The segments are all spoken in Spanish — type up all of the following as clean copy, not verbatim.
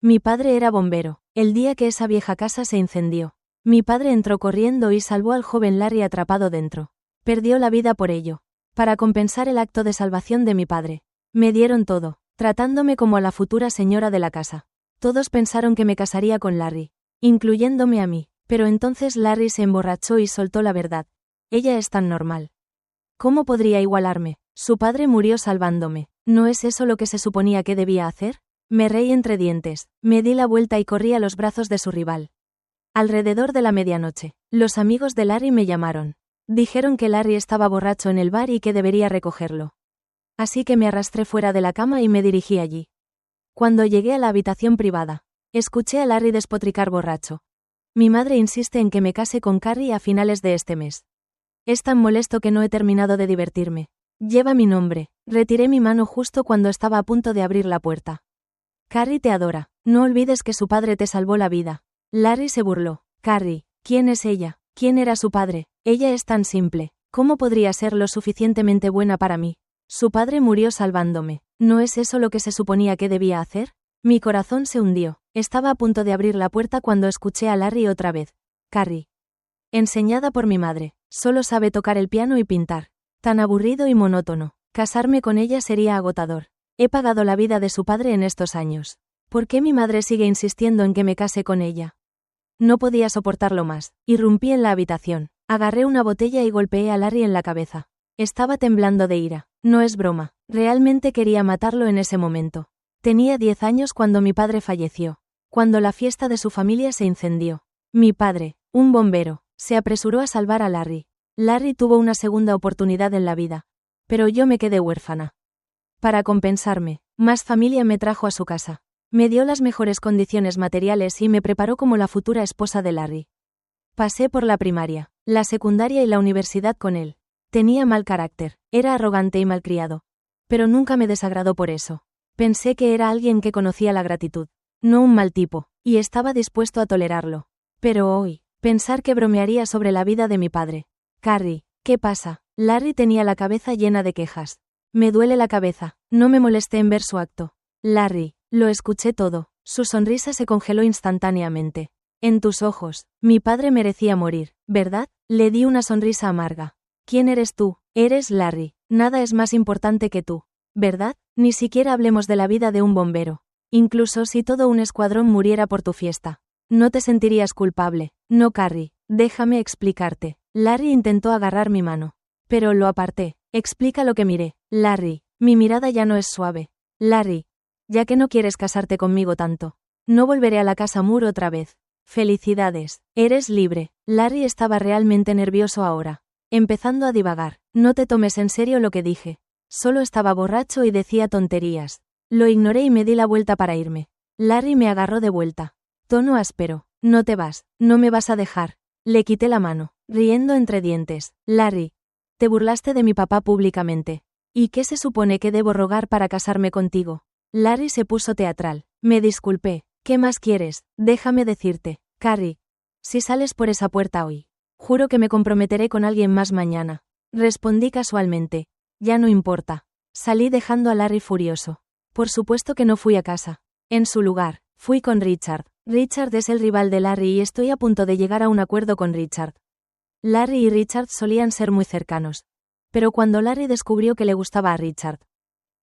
Mi padre era bombero, el día que esa vieja casa se incendió. Mi padre entró corriendo y salvó al joven Larry atrapado dentro. Perdió la vida por ello. Para compensar el acto de salvación de mi padre, me dieron todo, tratándome como a la futura señora de la casa. Todos pensaron que me casaría con Larry, incluyéndome a mí, pero entonces Larry se emborrachó y soltó la verdad. Ella es tan normal. ¿Cómo podría igualarme? Su padre murió salvándome. ¿No es eso lo que se suponía que debía hacer? Me reí entre dientes, me di la vuelta y corrí a los brazos de su rival. Alrededor de la medianoche, los amigos de Larry me llamaron. Dijeron que Larry estaba borracho en el bar y que debería recogerlo. Así que me arrastré fuera de la cama y me dirigí allí. Cuando llegué a la habitación privada, escuché a Larry despotricar borracho. Mi madre insiste en que me case con Carrie a finales de este mes. Es tan molesto que no he terminado de divertirme. Lleva mi nombre. Retiré mi mano justo cuando estaba a punto de abrir la puerta. Carrie te adora. No olvides que su padre te salvó la vida. Larry se burló. Carrie, ¿quién es ella? ¿Quién era su padre? Ella es tan simple. ¿Cómo podría ser lo suficientemente buena para mí? Su padre murió salvándome. ¿No es eso lo que se suponía que debía hacer? Mi corazón se hundió. Estaba a punto de abrir la puerta cuando escuché a Larry otra vez. Carrie. Enseñada por mi madre. Solo sabe tocar el piano y pintar. Tan aburrido y monótono. Casarme con ella sería agotador. He pagado la vida de su padre en estos años. ¿Por qué mi madre sigue insistiendo en que me case con ella? No podía soportarlo más. Irrumpí en la habitación. Agarré una botella y golpeé a Larry en la cabeza. Estaba temblando de ira. No es broma. Realmente quería matarlo en ese momento. Tenía 10 años cuando mi padre falleció. Cuando la fiesta de su familia se incendió. Mi padre, un bombero, se apresuró a salvar a Larry. Larry tuvo una segunda oportunidad en la vida. Pero yo me quedé huérfana. Para compensarme, más familia me trajo a su casa. Me dio las mejores condiciones materiales y me preparó como la futura esposa de Larry. Pasé por la primaria, la secundaria y la universidad con él. Tenía mal carácter, era arrogante y malcriado. Pero nunca me desagradó por eso. Pensé que era alguien que conocía la gratitud. No un mal tipo, y estaba dispuesto a tolerarlo. Pero hoy, pensar que bromearía sobre la vida de mi padre. Carrie, ¿qué pasa? Larry tenía la cabeza llena de quejas. Me duele la cabeza, no me molesté en ver su acto. Larry, lo escuché todo, su sonrisa se congeló instantáneamente. En tus ojos, mi padre merecía morir, ¿verdad? Le di una sonrisa amarga. ¿Quién eres tú? Eres Larry, nada es más importante que tú, ¿verdad? Ni siquiera hablemos de la vida de un bombero. Incluso si todo un escuadrón muriera por tu fiesta. No te sentirías culpable, no Carrie, déjame explicarte. Larry intentó agarrar mi mano. Pero lo aparté. Explica lo que miré. Larry, mi mirada ya no es suave. Larry, ya que no quieres casarte conmigo tanto, no volveré a la casa Moore otra vez. Felicidades, eres libre. Larry estaba realmente nervioso ahora. Empezando a divagar. No te tomes en serio lo que dije. Solo estaba borracho y decía tonterías. Lo ignoré y me di la vuelta para irme. Larry me agarró de vuelta. Tono áspero. No te vas, no me vas a dejar. Le quité la mano, riendo entre dientes. Larry, te burlaste de mi papá públicamente. ¿Y qué se supone que debo rogar para casarme contigo? Larry se puso teatral. Me disculpé. ¿Qué más quieres? Déjame decirte, Carrie. Si sales por esa puerta hoy, juro que me comprometeré con alguien más mañana. Respondí casualmente. Ya no importa. Salí dejando a Larry furioso. Por supuesto que no fui a casa. En su lugar, fui con Richard. Richard es el rival de Larry y estoy a punto de llegar a un acuerdo con Richard. Larry y Richard solían ser muy cercanos. Pero cuando Larry descubrió que le gustaba a Richard,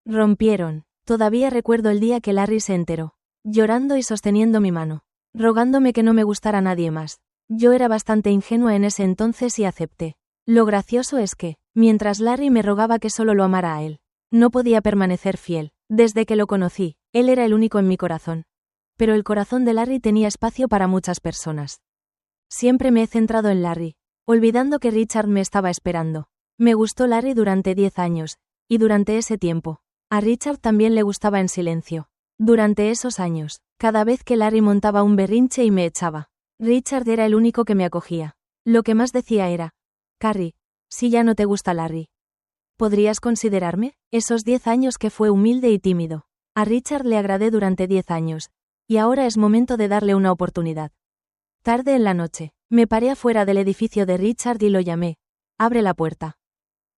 rompieron. Todavía recuerdo el día que Larry se enteró. Llorando y sosteniendo mi mano. Rogándome que no me gustara nadie más. Yo era bastante ingenua en ese entonces y acepté. Lo gracioso es que, mientras Larry me rogaba que solo lo amara a él, no podía permanecer fiel. Desde que lo conocí, él era el único en mi corazón. Pero el corazón de Larry tenía espacio para muchas personas. Siempre me he centrado en Larry, olvidando que Richard me estaba esperando. Me gustó Larry durante 10 años, y durante ese tiempo, a Richard también le gustaba en silencio. Durante esos años, cada vez que Larry montaba un berrinche y me echaba, Richard era el único que me acogía. Lo que más decía era, Carrie, si ya no te gusta Larry, ¿podrías considerarme? Esos 10 años que fue humilde y tímido. A Richard le agradé durante 10 años, y ahora es momento de darle una oportunidad. Tarde en la noche, me paré afuera del edificio de Richard y lo llamé. Abre la puerta.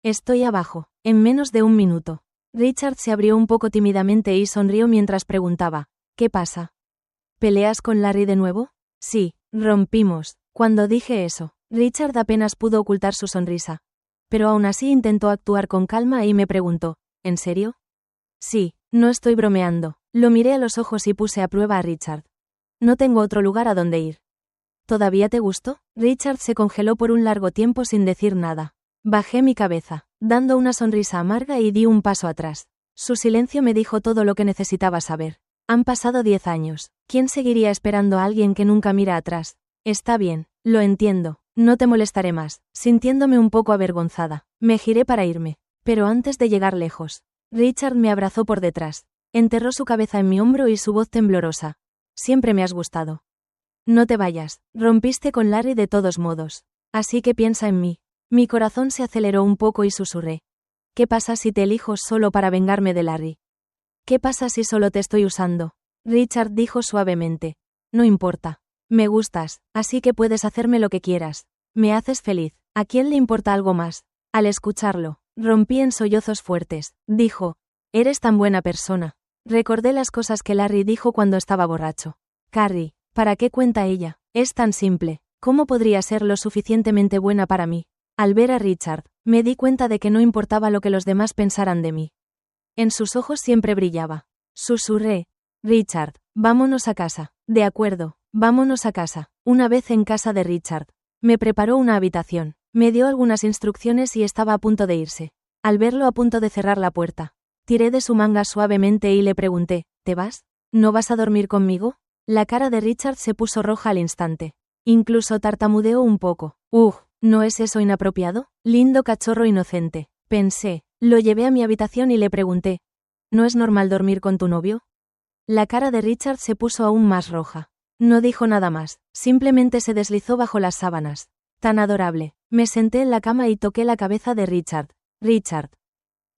Estoy abajo, en menos de un minuto. Richard se abrió un poco tímidamente y sonrió mientras preguntaba, ¿qué pasa? ¿Peleas con Larry de nuevo? Sí, rompimos. Cuando dije eso, Richard apenas pudo ocultar su sonrisa. Pero aún así intentó actuar con calma y me preguntó, ¿en serio? Sí, no estoy bromeando. Lo miré a los ojos y puse a prueba a Richard. No tengo otro lugar a donde ir. ¿Todavía te gustó? Richard se congeló por un largo tiempo sin decir nada. Bajé mi cabeza, dando una sonrisa amarga y di un paso atrás. Su silencio me dijo todo lo que necesitaba saber. Han pasado 10 años. ¿Quién seguiría esperando a alguien que nunca mira atrás? Está bien, lo entiendo. No te molestaré más. Sintiéndome un poco avergonzada, me giré para irme. Pero antes de llegar lejos, Richard me abrazó por detrás. Enterró su cabeza en mi hombro y su voz temblorosa. Siempre me has gustado. No te vayas. Rompiste con Larry de todos modos. Así que piensa en mí. Mi corazón se aceleró un poco y susurré. ¿Qué pasa si te elijo solo para vengarme de Larry? ¿Qué pasa si solo te estoy usando? Richard dijo suavemente. No importa. Me gustas, así que puedes hacerme lo que quieras. Me haces feliz. ¿A quién le importa algo más? Al escucharlo, rompí en sollozos fuertes. Dijo. Eres tan buena persona. Recordé las cosas que Larry dijo cuando estaba borracho. Carrie, ¿para qué cuenta ella? Es tan simple. ¿Cómo podría ser lo suficientemente buena para mí? Al ver a Richard, me di cuenta de que no importaba lo que los demás pensaran de mí. En sus ojos siempre brillaba. Susurré. Richard, vámonos a casa. De acuerdo, vámonos a casa. Una vez en casa de Richard, me preparó una habitación, me dio algunas instrucciones y estaba a punto de irse. Al verlo a punto de cerrar la puerta, tiré de su manga suavemente y le pregunté, ¿te vas? ¿No vas a dormir conmigo? La cara de Richard se puso roja al instante. Incluso tartamudeó un poco. ¿No es eso inapropiado? Lindo cachorro inocente, pensé. Lo llevé a mi habitación y le pregunté, ¿no es normal dormir con tu novio? La cara de Richard se puso aún más roja. No dijo nada más, simplemente se deslizó bajo las sábanas. Tan adorable. Me senté en la cama y toqué la cabeza de Richard.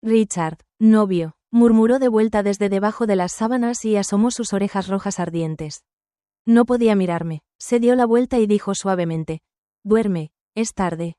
Richard, novio, murmuró de vuelta desde debajo de las sábanas y asomó sus orejas rojas ardientes. No podía mirarme, se dio la vuelta y dijo suavemente, duerme, es tarde.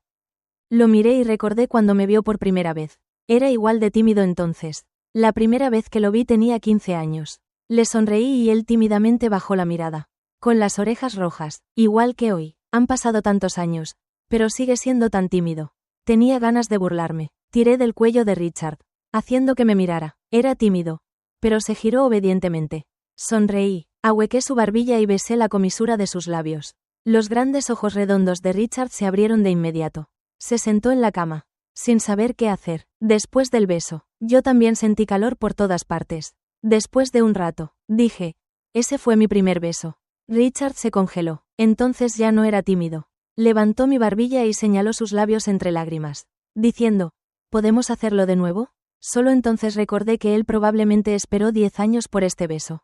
Lo miré y recordé cuando me vio por primera vez. Era igual de tímido entonces. La primera vez que lo vi tenía 15 años. Le sonreí y él tímidamente bajó la mirada. Con las orejas rojas, igual que hoy. Han pasado tantos años, pero sigue siendo tan tímido. Tenía ganas de burlarme. Tiré del cuello de Richard, haciendo que me mirara. Era tímido, pero se giró obedientemente. Sonreí, ahuequé su barbilla y besé la comisura de sus labios. Los grandes ojos redondos de Richard se abrieron de inmediato. Se sentó en la cama, sin saber qué hacer. Después del beso, yo también sentí calor por todas partes. Después de un rato, dije, ese fue mi primer beso. Richard se congeló. Entonces ya no era tímido. Levantó mi barbilla y señaló sus labios entre lágrimas, diciendo, ¿podemos hacerlo de nuevo? Solo entonces recordé que él probablemente esperó 10 años por este beso.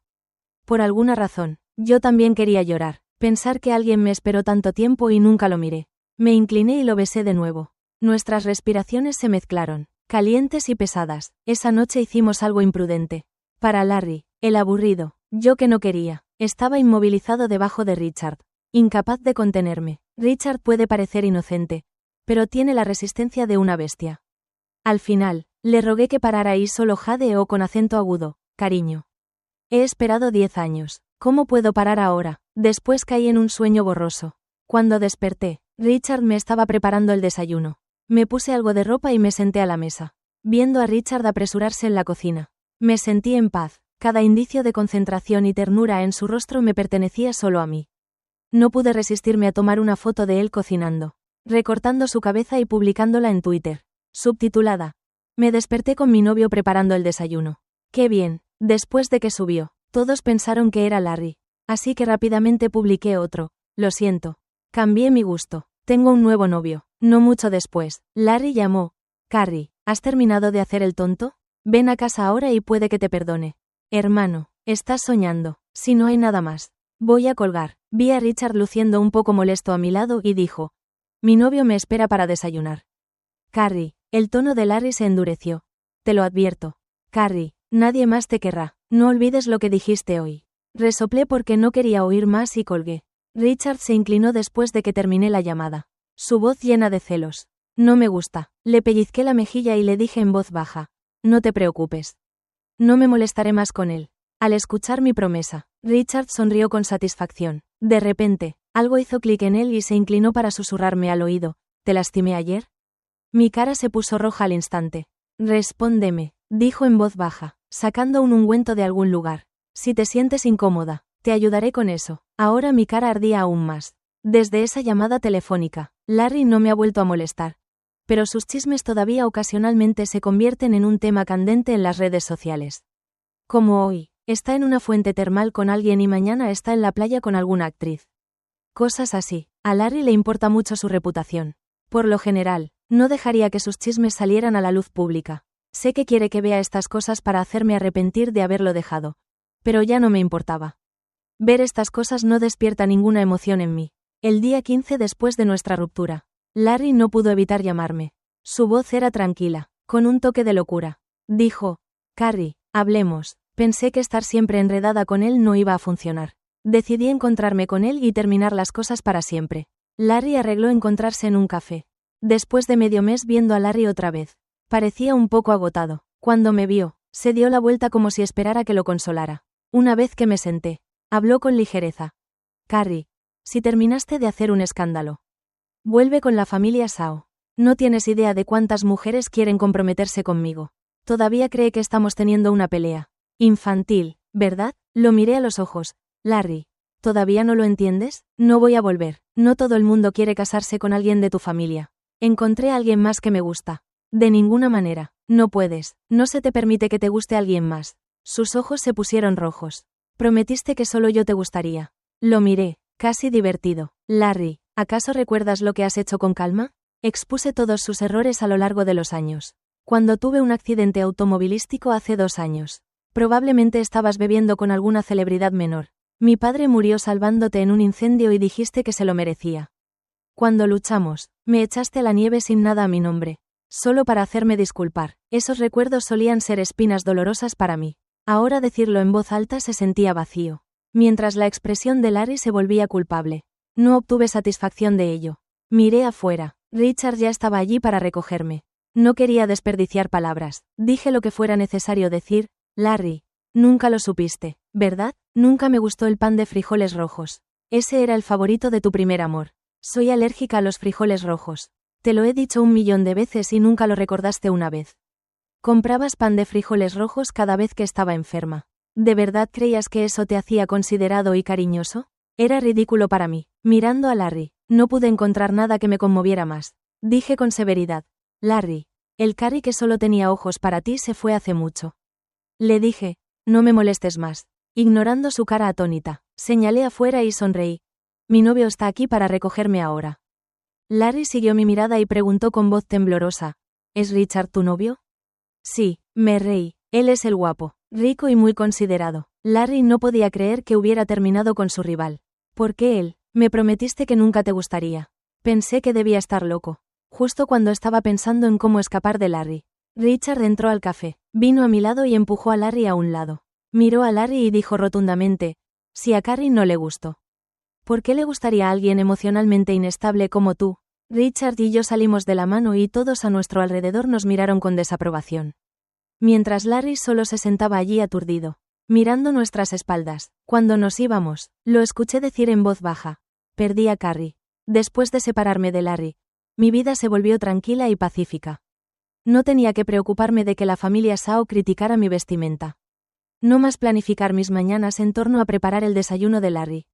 Por alguna razón, yo también quería llorar, pensar que alguien me esperó tanto tiempo y nunca lo miré. Me incliné y lo besé de nuevo. Nuestras respiraciones se mezclaron, calientes y pesadas. Esa noche hicimos algo imprudente. Para Larry, el aburrido, yo que no quería, estaba inmovilizado debajo de Richard, incapaz de contenerme. Richard puede parecer inocente, pero tiene la resistencia de una bestia. Al final, le rogué que parara y solo jadeó con acento agudo, cariño. He esperado 10 años. ¿Cómo puedo parar ahora? Después caí en un sueño borroso. Cuando desperté, Richard me estaba preparando el desayuno. Me puse algo de ropa y me senté a la mesa, viendo a Richard apresurarse en la cocina. Me sentí en paz. Cada indicio de concentración y ternura en su rostro me pertenecía solo a mí. No pude resistirme a tomar una foto de él cocinando, recortando su cabeza y publicándola en Twitter. Subtitulada. Me desperté con mi novio preparando el desayuno. ¡Qué bien! Después de que subió, todos pensaron que era Larry. Así que rápidamente publiqué otro. Lo siento. Cambié mi gusto. Tengo un nuevo novio. No mucho después, Larry llamó. Carrie, ¿has terminado de hacer el tonto? Ven a casa ahora y puede que te perdone. Hermano, estás soñando. Si no hay nada más. Voy a colgar. Vi a Richard luciendo un poco molesto a mi lado y dijo. Mi novio me espera para desayunar. Carrie, el tono de Larry se endureció. Te lo advierto. Carrie, nadie más te querrá. No olvides lo que dijiste hoy. Resoplé porque no quería oír más y colgué. Richard se inclinó después de que terminé la llamada. Su voz llena de celos. No me gusta. Le pellizqué la mejilla y le dije en voz baja. No te preocupes. No me molestaré más con él. Al escuchar mi promesa, Richard sonrió con satisfacción. De repente, algo hizo clic en él y se inclinó para susurrarme al oído. ¿Te lastimé ayer? Mi cara se puso roja al instante. Respóndeme, dijo en voz baja, sacando un ungüento de algún lugar. Si te sientes incómoda, te ayudaré con eso. Ahora mi cara ardía aún más. Desde esa llamada telefónica, Larry no me ha vuelto a molestar. Pero sus chismes todavía ocasionalmente se convierten en un tema candente en las redes sociales. Como hoy, está en una fuente termal con alguien y mañana está en la playa con alguna actriz. Cosas así. A Larry le importa mucho su reputación. Por lo general, no dejaría que sus chismes salieran a la luz pública. Sé que quiere que vea estas cosas para hacerme arrepentir de haberlo dejado. Pero ya no me importaba. Ver estas cosas no despierta ninguna emoción en mí. El día 15 después de nuestra ruptura, Larry no pudo evitar llamarme. Su voz era tranquila, con un toque de locura. Dijo, Carrie, hablemos. Pensé que estar siempre enredada con él no iba a funcionar. Decidí encontrarme con él y terminar las cosas para siempre. Larry arregló encontrarse en un café. Después de medio mes viendo a Larry otra vez. Parecía un poco agotado. Cuando me vio, se dio la vuelta como si esperara que lo consolara. Una vez que me senté, habló con ligereza. Carrie, si terminaste de hacer un escándalo, vuelve con la familia Sao. No tienes idea de cuántas mujeres quieren comprometerse conmigo. Todavía cree que estamos teniendo una pelea. Infantil, ¿verdad? Lo miré a los ojos. Larry, ¿todavía no lo entiendes? No voy a volver. No todo el mundo quiere casarse con alguien de tu familia. Encontré a alguien más que me gusta. De ninguna manera. No puedes. No se te permite que te guste alguien más. Sus ojos se pusieron rojos. Prometiste que solo yo te gustaría. Lo miré, casi divertido. Larry, ¿acaso recuerdas lo que has hecho con Calma? Expuse todos sus errores a lo largo de los años. Cuando tuve un accidente automovilístico hace 2 años. Probablemente estabas bebiendo con alguna celebridad menor. Mi padre murió salvándote en un incendio y dijiste que se lo merecía. Cuando luchamos, me echaste a la nieve sin nada a mi nombre. Solo para hacerme disculpar. Esos recuerdos solían ser espinas dolorosas para mí. Ahora decirlo en voz alta se sentía vacío. Mientras la expresión de Larry se volvía culpable. No obtuve satisfacción de ello. Miré afuera. Richard ya estaba allí para recogerme. No quería desperdiciar palabras. Dije lo que fuera necesario decir. Larry, nunca lo supiste, ¿verdad? Nunca me gustó el pan de frijoles rojos. Ese era el favorito de tu primer amor. Soy alérgica a los frijoles rojos. Te lo he dicho 1.000.000 de veces y nunca lo recordaste una vez. Comprabas pan de frijoles rojos cada vez que estaba enferma. ¿De verdad creías que eso te hacía considerado y cariñoso? Era ridículo para mí. Mirando a Larry, no pude encontrar nada que me conmoviera más. Dije con severidad. Larry, el Carrie que solo tenía ojos para ti se fue hace mucho. Le dije, no me molestes más. Ignorando su cara atónita, señalé afuera y sonreí. Mi novio está aquí para recogerme ahora. Larry siguió mi mirada y preguntó con voz temblorosa, ¿es Richard tu novio? Sí, me reí. Él es el guapo, rico y muy considerado. Larry no podía creer que hubiera terminado con su rival. ¿Por qué él? Me prometiste que nunca te gustaría. Pensé que debía estar loco. Justo cuando estaba pensando en cómo escapar de Larry, Richard entró al café, vino a mi lado y empujó a Larry a un lado. Miró a Larry y dijo rotundamente, si a Carrie no le gustó. ¿Por qué le gustaría a alguien emocionalmente inestable como tú? Richard y yo salimos de la mano y todos a nuestro alrededor nos miraron con desaprobación. Mientras Larry solo se sentaba allí aturdido, mirando nuestras espaldas. Cuando nos íbamos, lo escuché decir en voz baja, perdí a Carrie. Después de separarme de Larry, mi vida se volvió tranquila y pacífica. No tenía que preocuparme de que la familia Sao criticara mi vestimenta. No más planificar mis mañanas en torno a preparar el desayuno de Larry.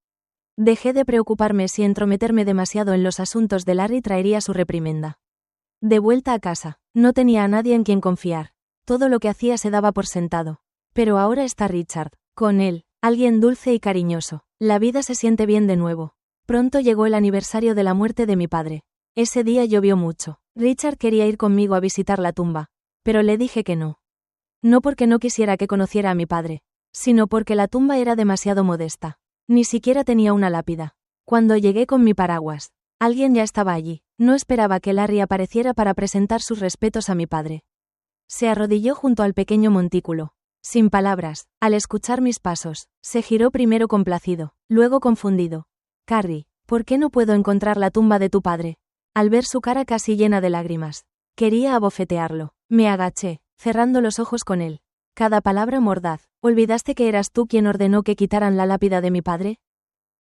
Dejé de preocuparme si entrometerme demasiado en los asuntos de Larry traería su reprimenda. De vuelta a casa, no tenía a nadie en quien confiar. Todo lo que hacía se daba por sentado. Pero ahora está Richard. Con él, alguien dulce y cariñoso. La vida se siente bien de nuevo. Pronto llegó el aniversario de la muerte de mi padre. Ese día llovió mucho. Richard quería ir conmigo a visitar la tumba. Pero le dije que no. No porque no quisiera que conociera a mi padre, sino porque la tumba era demasiado modesta. Ni siquiera tenía una lápida. Cuando llegué con mi paraguas, alguien ya estaba allí. No esperaba que Larry apareciera para presentar sus respetos a mi padre. Se arrodilló junto al pequeño montículo. Sin palabras, al escuchar mis pasos, se giró primero complacido, luego confundido. Carrie, ¿por qué no puedo encontrar la tumba de tu padre? Al ver su cara casi llena de lágrimas, quería abofetearlo. Me agaché, cerrando los ojos con él. cada palabra mordaz. ¿Olvidaste que eras tú quien ordenó que quitaran la lápida de mi padre?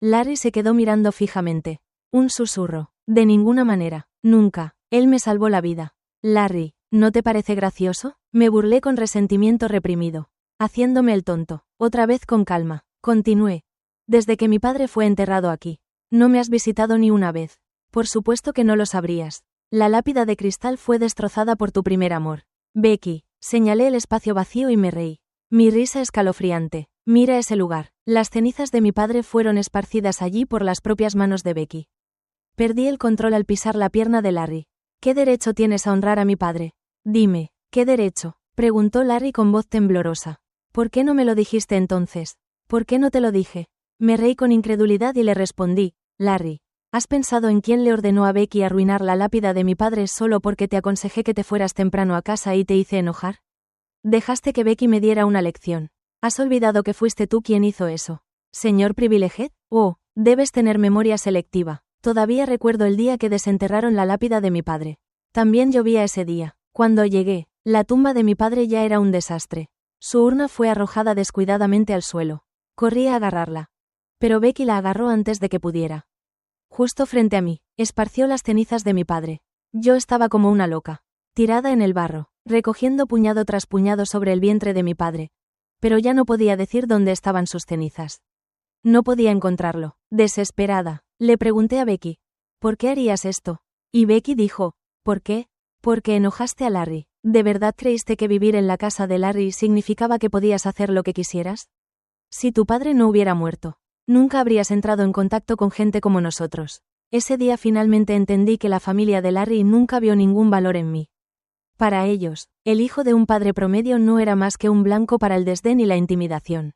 Larry se quedó mirando fijamente. Un susurro. De ninguna manera. Nunca. Él me salvó la vida. Larry, ¿no te parece gracioso? Me burlé con resentimiento reprimido. Haciéndome el tonto. Otra vez con calma. Continué. Desde que mi padre fue enterrado aquí. No me has visitado ni una vez. Por supuesto que no lo sabrías. La lápida de cristal fue destrozada por tu primer amor. Becky. Señalé el espacio vacío y me reí. Mi risa escalofriante. Mira ese lugar. Las cenizas de mi padre fueron esparcidas allí por las propias manos de Becky. Perdí el control al pisar la pierna de Larry. ¿Qué derecho tienes a honrar a mi padre? Dime, ¿qué derecho? Preguntó Larry con voz temblorosa. ¿Por qué no me lo dijiste entonces? ¿Por qué no te lo dije? Me reí con incredulidad y le respondí, Larry, ¿has pensado en quién le ordenó a Becky arruinar la lápida de mi padre solo porque te aconsejé que te fueras temprano a casa y te hice enojar? Dejaste que Becky me diera una lección. ¿Has olvidado que fuiste tú quien hizo eso? Señor Privilegied, oh, debes tener memoria selectiva. Todavía recuerdo el día que desenterraron la lápida de mi padre. También llovía ese día. Cuando llegué, la tumba de mi padre ya era un desastre. Su urna fue arrojada descuidadamente al suelo. Corrí a agarrarla. Pero Becky la agarró antes de que pudiera. Justo frente a mí, esparció las cenizas de mi padre. Yo estaba como una loca, tirada en el barro, recogiendo puñado tras puñado sobre el vientre de mi padre. Pero ya no podía decir dónde estaban sus cenizas. No podía encontrarlo. Desesperada, le pregunté a Becky, ¿por qué harías esto? Y Becky dijo, ¿por qué? Porque enojaste a Larry. ¿De verdad creíste que vivir en la casa de Larry significaba que podías hacer lo que quisieras? Si tu padre no hubiera muerto, nunca habrías entrado en contacto con gente como nosotros. Ese día finalmente entendí que la familia de Larry nunca vio ningún valor en mí. Para ellos, el hijo de un padre promedio no era más que un blanco para el desdén y la intimidación.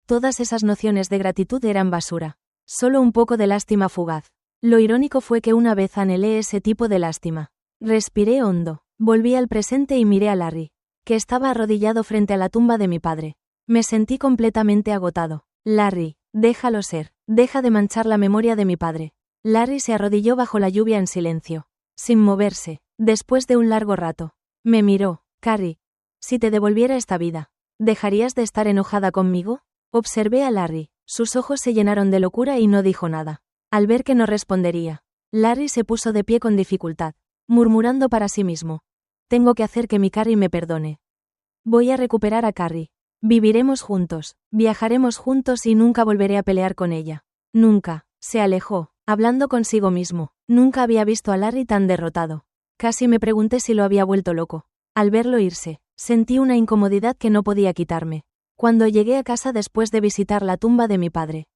Todas esas nociones de gratitud eran basura. Solo un poco de lástima fugaz. Lo irónico fue que una vez anhelé ese tipo de lástima. Respiré hondo, volví al presente y miré a Larry, que estaba arrodillado frente a la tumba de mi padre. Me sentí completamente agotado. Larry, déjalo ser, deja de manchar la memoria de mi padre. Larry se arrodilló bajo la lluvia en silencio, sin moverse, después de un largo rato. Me miró, Carrie, si te devolviera esta vida, ¿dejarías de estar enojada conmigo? Observé a Larry, sus ojos se llenaron de locura y no dijo nada. Al ver que no respondería, Larry se puso de pie con dificultad, murmurando para sí mismo. Tengo que hacer que mi Carrie me perdone. Voy a recuperar a Carrie. Viviremos juntos, viajaremos juntos y nunca volveré a pelear con ella. Nunca. Se alejó, hablando consigo mismo. Nunca había visto a Larry tan derrotado. Casi me pregunté si lo había vuelto loco. Al verlo irse, sentí una incomodidad que no podía quitarme. Cuando llegué a casa después de visitar la tumba de mi padre,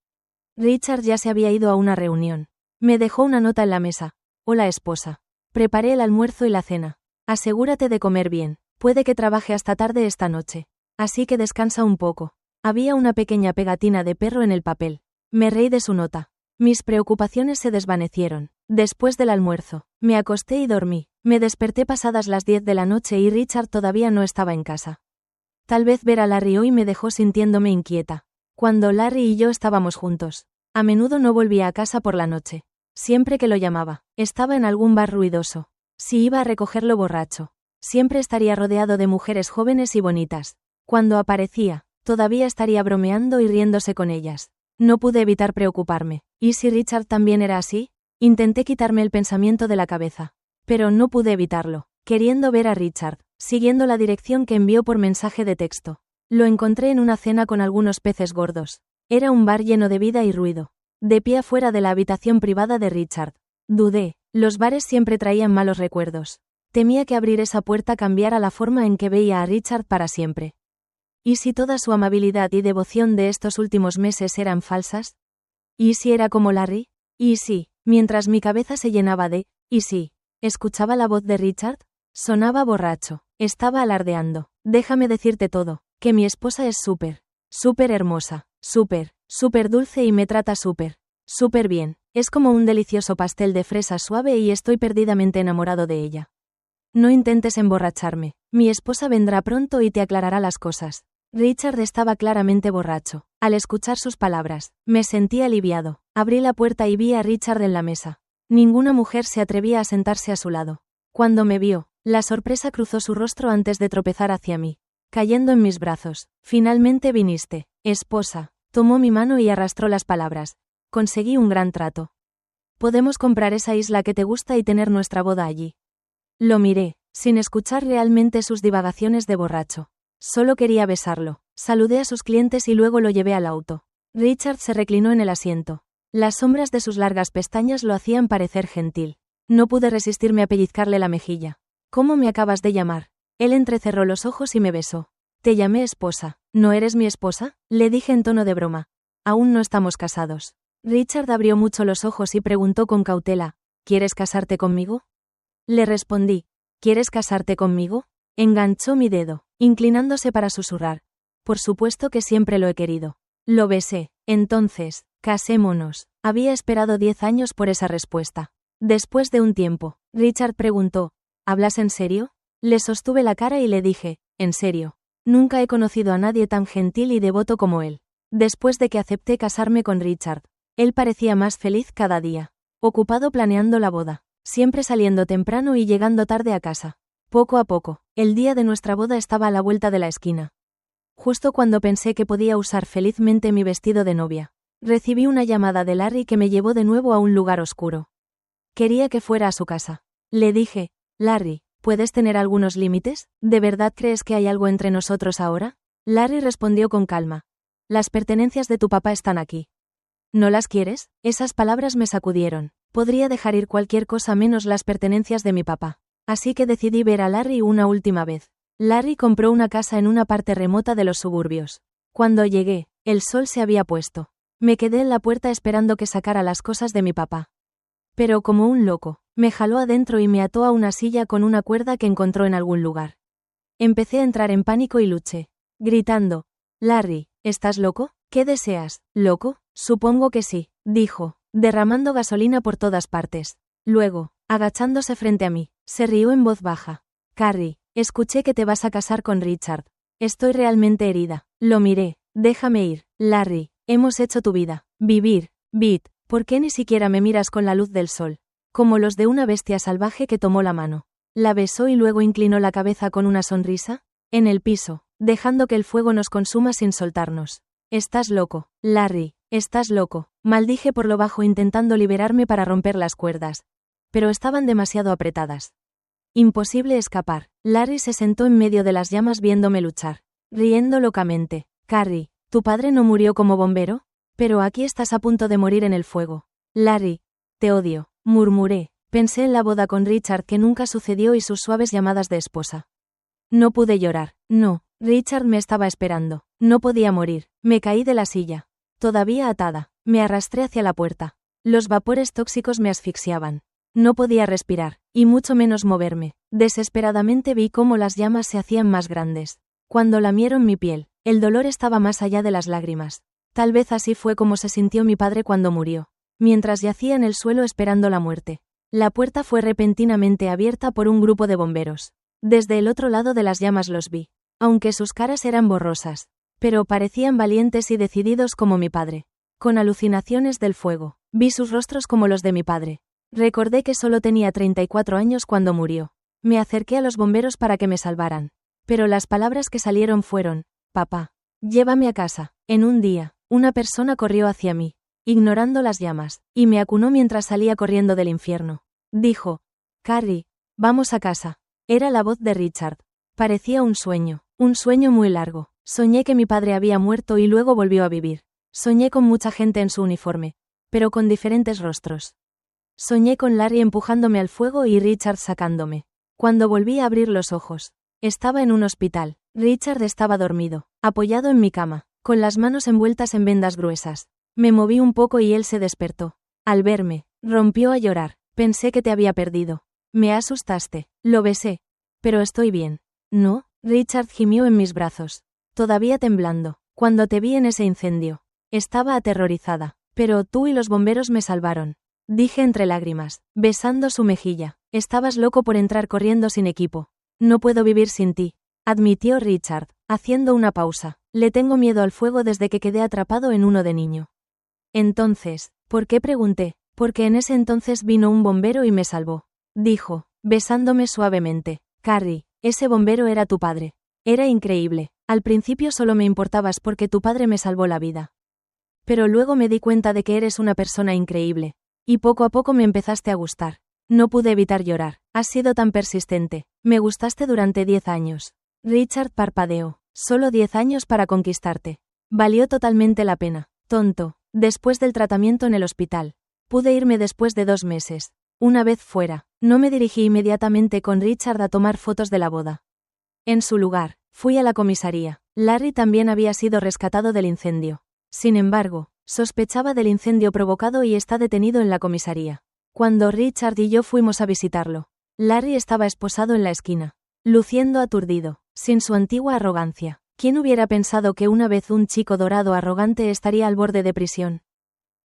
Richard ya se había ido a una reunión. Me dejó una nota en la mesa. Hola esposa. Preparé el almuerzo y la cena. Asegúrate de comer bien. Puede que trabaje hasta tarde esta noche. Así que descansa un poco. Había una pequeña pegatina de perro en el papel. Me reí de su nota. Mis preocupaciones se desvanecieron. Después del almuerzo, me acosté y dormí. Me desperté pasadas las 10 de la noche y Richard todavía no estaba en casa. Tal vez ver a Larry hoy me dejó sintiéndome inquieta. Cuando Larry y yo estábamos juntos, a menudo no volvía a casa por la noche. Siempre que lo llamaba, estaba en algún bar ruidoso. Si iba a recogerlo borracho, siempre estaría rodeado de mujeres jóvenes y bonitas. Cuando aparecía, todavía estaría bromeando y riéndose con ellas. No pude evitar preocuparme. ¿Y si Richard también era así? Intenté quitarme el pensamiento de la cabeza. Pero no pude evitarlo, queriendo ver a Richard, siguiendo la dirección que envió por mensaje de texto. Lo encontré en una cena con algunos peces gordos. Era un bar lleno de vida y ruido. De pie afuera de la habitación privada de Richard. Dudé, los bares siempre traían malos recuerdos. Temía que abrir esa puerta cambiara la forma en que veía a Richard para siempre. ¿Y si toda su amabilidad y devoción de estos últimos meses eran falsas? ¿Y si era como Larry? ¿Y si, mientras mi cabeza se llenaba de, ¿y si, escuchaba la voz de Richard? Sonaba borracho, estaba alardeando. Déjame decirte todo, que mi esposa es súper hermosa, súper dulce y me trata súper bien. Es como un delicioso pastel de fresa suave y estoy perdidamente enamorado de ella. No intentes emborracharme, mi esposa vendrá pronto y te aclarará las cosas. Richard estaba claramente borracho. Al escuchar sus palabras, me sentí aliviado. Abrí la puerta y vi a Richard en la mesa. Ninguna mujer se atrevía a sentarse a su lado. Cuando me vio, la sorpresa cruzó su rostro antes de tropezar hacia mí. cayendo en mis brazos. Finalmente viniste, esposa. Tomó mi mano y arrastró las palabras. Conseguí un gran trato. Podemos comprar esa isla que te gusta y tener nuestra boda allí. Lo miré, sin escuchar realmente sus divagaciones de borracho. Solo quería besarlo. Saludé a sus clientes y luego lo llevé al auto. Richard se reclinó en el asiento. Las sombras de sus largas pestañas lo hacían parecer gentil. No pude resistirme a pellizcarle la mejilla. ¿Cómo me acabas de llamar? Él entrecerró los ojos y me besó. Te llamé esposa. ¿No eres mi esposa? Le dije en tono de broma. Aún no estamos casados. Richard abrió mucho los ojos y preguntó con cautela, ¿quieres casarte conmigo? Le respondí, ¿quieres casarte conmigo? Enganchó mi dedo, inclinándose para susurrar. Por supuesto que siempre lo he querido. Lo besé. Entonces, casémonos. Había esperado 10 años por esa respuesta. Después de un tiempo, Richard preguntó, ¿hablas en serio? Le sostuve la cara y le dije, en serio. Nunca he conocido a nadie tan gentil y devoto como él. Después de que acepté casarme con Richard, él parecía más feliz cada día. Ocupado planeando la boda, siempre saliendo temprano y llegando tarde a casa. Poco a poco, el día de nuestra boda estaba a la vuelta de la esquina. Justo cuando pensé que podía usar felizmente mi vestido de novia, recibí una llamada de Larry que me llevó de nuevo a un lugar oscuro. Quería que fuera a su casa. Le dije, Larry, ¿puedes tener algunos límites? ¿De verdad crees que hay algo entre nosotros ahora? Larry respondió con calma. Las pertenencias de tu papá están aquí. ¿No las quieres? Esas palabras me sacudieron. Podría dejar ir cualquier cosa menos las pertenencias de mi papá. Así que decidí ver a Larry una última vez. Larry compró una casa en una parte remota de los suburbios. Cuando llegué, el sol se había puesto. Me quedé en la puerta esperando que sacara las cosas de mi papá. Pero como un loco, me jaló adentro y me ató a una silla con una cuerda que encontró en algún lugar. Empecé a entrar en pánico y luché, gritando, Larry, ¿estás loco? ¿Qué deseas? ¿Loco? Supongo que sí, dijo, derramando gasolina por todas partes. Luego, agachándose frente a mí, se rió en voz baja. Carrie, escuché que te vas a casar con Richard. Estoy realmente herida. Lo miré. Déjame ir, Larry. Hemos hecho tu vida. Vivir. Beat. ¿Por qué ni siquiera me miras con la luz del sol? Como los de una bestia salvaje que tomó la mano. La besó y luego inclinó la cabeza con una sonrisa. En el piso, dejando que el fuego nos consuma sin soltarnos. Estás loco, Larry. Estás loco. Maldije por lo bajo intentando liberarme para romper las cuerdas. Pero estaban demasiado apretadas. Imposible escapar. Larry se sentó en medio de las llamas viéndome luchar, riendo locamente. Carrie, ¿tu padre no murió como bombero? Pero aquí estás a punto de morir en el fuego. Larry, te odio, murmuré. Pensé en la boda con Richard que nunca sucedió y sus suaves llamadas de esposa. No pude llorar. No, Richard me estaba esperando. No podía morir. Me caí de la silla. Todavía atada, me arrastré hacia la puerta. Los vapores tóxicos me asfixiaban. No podía respirar, y mucho menos moverme. Desesperadamente vi cómo las llamas se hacían más grandes. Cuando lamieron mi piel, el dolor estaba más allá de las lágrimas. Tal vez así fue como se sintió mi padre cuando murió, mientras yacía en el suelo esperando la muerte. La puerta fue repentinamente abierta por un grupo de bomberos. Desde el otro lado de las llamas los vi, aunque sus caras eran borrosas, pero parecían valientes y decididos como mi padre. Con alucinaciones del fuego, vi sus rostros como los de mi padre. Recordé que solo tenía 34 años cuando murió. Me acerqué a los bomberos para que me salvaran. Pero las palabras que salieron fueron, papá, llévame a casa. En un día, una persona corrió hacia mí, ignorando las llamas, y me acunó mientras salía corriendo del infierno. Dijo, Carrie, vamos a casa. Era la voz de Richard. Parecía un sueño muy largo. Soñé que mi padre había muerto y luego volvió a vivir. Soñé con mucha gente en su uniforme, pero con diferentes rostros. Soñé con Larry empujándome al fuego y Richard sacándome. Cuando volví a abrir los ojos, estaba en un hospital. Richard estaba dormido, apoyado en mi cama, con las manos envueltas en vendas gruesas. Me moví un poco y él se despertó. Al verme, rompió a llorar. Pensé que te había perdido. Me asustaste. Lo besé. Pero estoy bien. ¿No? Richard gimió en mis brazos, todavía temblando. Cuando te vi en ese incendio, estaba aterrorizada. Pero tú y los bomberos me salvaron. Dije entre lágrimas, besando su mejilla. Estabas loco por entrar corriendo sin equipo. No puedo vivir sin ti, admitió Richard, haciendo una pausa. Le tengo miedo al fuego desde que quedé atrapado en uno de niño. Entonces, ¿por qué pregunté? Porque en ese entonces vino un bombero y me salvó. Dijo, besándome suavemente. Carrie, ese bombero era tu padre. Era increíble. Al principio solo me importabas porque tu padre me salvó la vida. Pero luego me di cuenta de que eres una persona increíble. Y poco a poco me empezaste a gustar. No pude evitar llorar. Has sido tan persistente. Me gustaste durante 10 años. Richard parpadeó. Solo 10 años para conquistarte. Valió totalmente la pena. Tonto. Después del tratamiento en el hospital. Pude irme después de 2 meses. Una vez fuera, no me dirigí inmediatamente con Richard a tomar fotos de la boda. En su lugar, fui a la comisaría. Larry también había sido rescatado del incendio. Sin embargo, sospechaba del incendio provocado y está detenido en la comisaría. Cuando Richard y yo fuimos a visitarlo, Larry estaba esposado en la esquina, luciendo aturdido, sin su antigua arrogancia. ¿Quién hubiera pensado que una vez un chico dorado arrogante estaría al borde de prisión?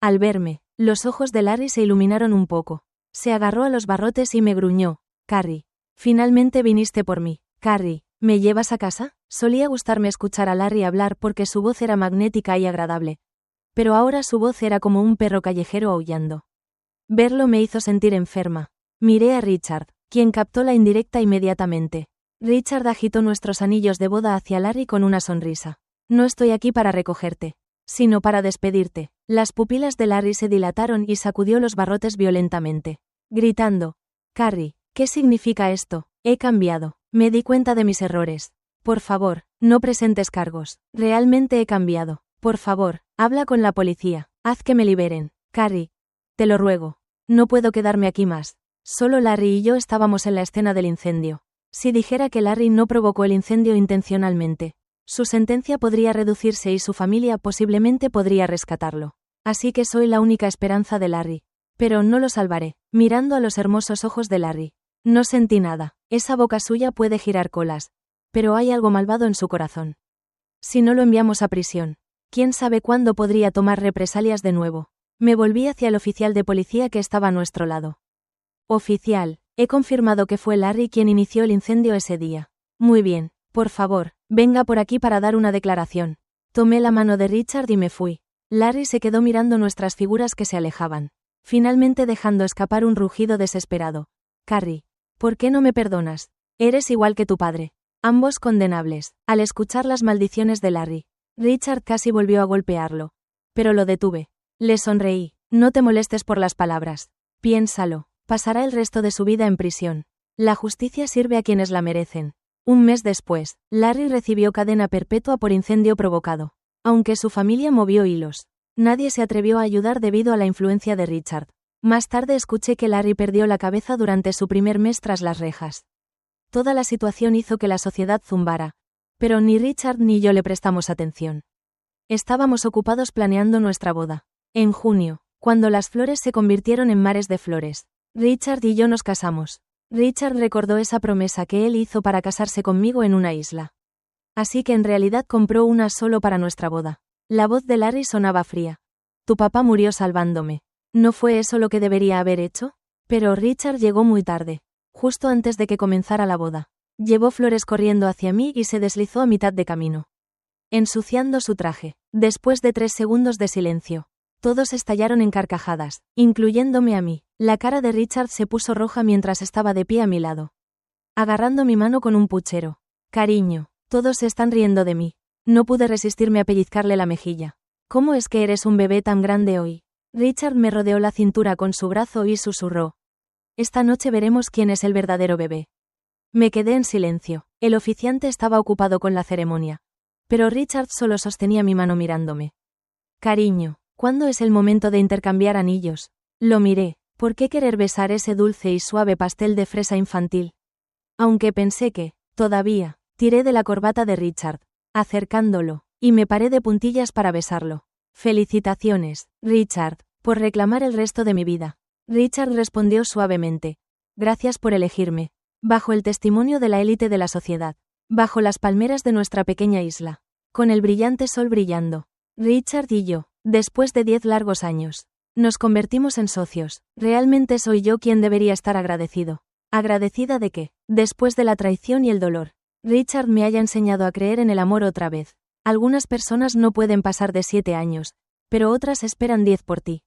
Al verme, los ojos de Larry se iluminaron un poco. Se agarró a los barrotes y me gruñó. Carrie. Finalmente viniste por mí. Carrie, ¿me llevas a casa? Solía gustarme escuchar a Larry hablar porque su voz era magnética y agradable. Pero ahora su voz era como un perro callejero aullando. Verlo me hizo sentir enferma. Miré a Richard, quien captó la indirecta inmediatamente. Richard agitó nuestros anillos de boda hacia Larry con una sonrisa. No estoy aquí para recogerte, sino para despedirte. Las pupilas de Larry se dilataron y sacudió los barrotes violentamente, gritando. Carrie, ¿qué significa esto? He cambiado. Me di cuenta de mis errores. Por favor, no presentes cargos. Realmente he cambiado. Por favor, habla con la policía. Haz que me liberen. Carrie. Te lo ruego. No puedo quedarme aquí más. Solo Larry y yo estábamos en la escena del incendio. Si dijera que Larry no provocó el incendio intencionalmente, su sentencia podría reducirse y su familia posiblemente podría rescatarlo. Así que soy la única esperanza de Larry. Pero no lo salvaré. Mirando a los hermosos ojos de Larry. No sentí nada. Esa boca suya puede girar colas. Pero hay algo malvado en su corazón. Si no lo enviamos a prisión, quién sabe cuándo podría tomar represalias de nuevo. Me volví hacia el oficial de policía que estaba a nuestro lado. Oficial, he confirmado que fue Larry quien inició el incendio ese día. Muy bien, por favor, venga por aquí para dar una declaración. Tomé la mano de Richard y me fui. Larry se quedó mirando nuestras figuras que se alejaban, finalmente dejando escapar un rugido desesperado. Carrie, ¿por qué no me perdonas? Eres igual que tu padre. Ambos condenables. Al escuchar las maldiciones de Larry, Richard casi volvió a golpearlo. Pero lo detuve. Le sonreí. No te molestes por las palabras. Piénsalo. Pasará el resto de su vida en prisión. La justicia sirve a quienes la merecen. Un mes después, Larry recibió cadena perpetua por incendio provocado. Aunque su familia movió hilos, nadie se atrevió a ayudar debido a la influencia de Richard. Más tarde escuché que Larry perdió la cabeza durante su primer mes tras las rejas. Toda la situación hizo que la sociedad zumbara. Pero ni Richard ni yo le prestamos atención. Estábamos ocupados planeando nuestra boda. En junio, cuando las flores se convirtieron en mares de flores, Richard y yo nos casamos. Richard recordó esa promesa que él hizo para casarse conmigo en una isla. Así que en realidad compró una solo para nuestra boda. La voz de Larry sonaba fría. Tu papá murió salvándome. ¿No fue eso lo que debería haber hecho? Pero Richard llegó muy tarde, justo antes de que comenzara la boda. Llevó flores corriendo hacia mí y se deslizó a mitad de camino, ensuciando su traje. Después de 3 segundos de silencio, todos estallaron en carcajadas, incluyéndome a mí. La cara de Richard se puso roja mientras estaba de pie a mi lado, agarrando mi mano con un puchero. Cariño, todos se están riendo de mí. No pude resistirme a pellizcarle la mejilla. ¿Cómo es que eres un bebé tan grande hoy? Richard me rodeó la cintura con su brazo y susurró. Esta noche veremos quién es el verdadero bebé. Me quedé en silencio. El oficiante estaba ocupado con la ceremonia. Pero Richard solo sostenía mi mano mirándome. Cariño, ¿cuándo es el momento de intercambiar anillos? Lo miré. ¿Por qué querer besar ese dulce y suave pastel de fresa infantil? Aunque pensé que, todavía, tiré de la corbata de Richard, acercándolo, y me paré de puntillas para besarlo. Felicitaciones, Richard, por reclamar el resto de mi vida. Richard respondió suavemente. Gracias por elegirme. Bajo el testimonio de la élite de la sociedad. Bajo las palmeras de nuestra pequeña isla. Con el brillante sol brillando. Richard y yo, después de 10 largos años, nos convertimos en socios. Realmente soy yo quien debería estar agradecido. Agradecida de que, después de la traición y el dolor, Richard me haya enseñado a creer en el amor otra vez. Algunas personas no pueden pasar de 7 años, pero otras esperan 10 por ti.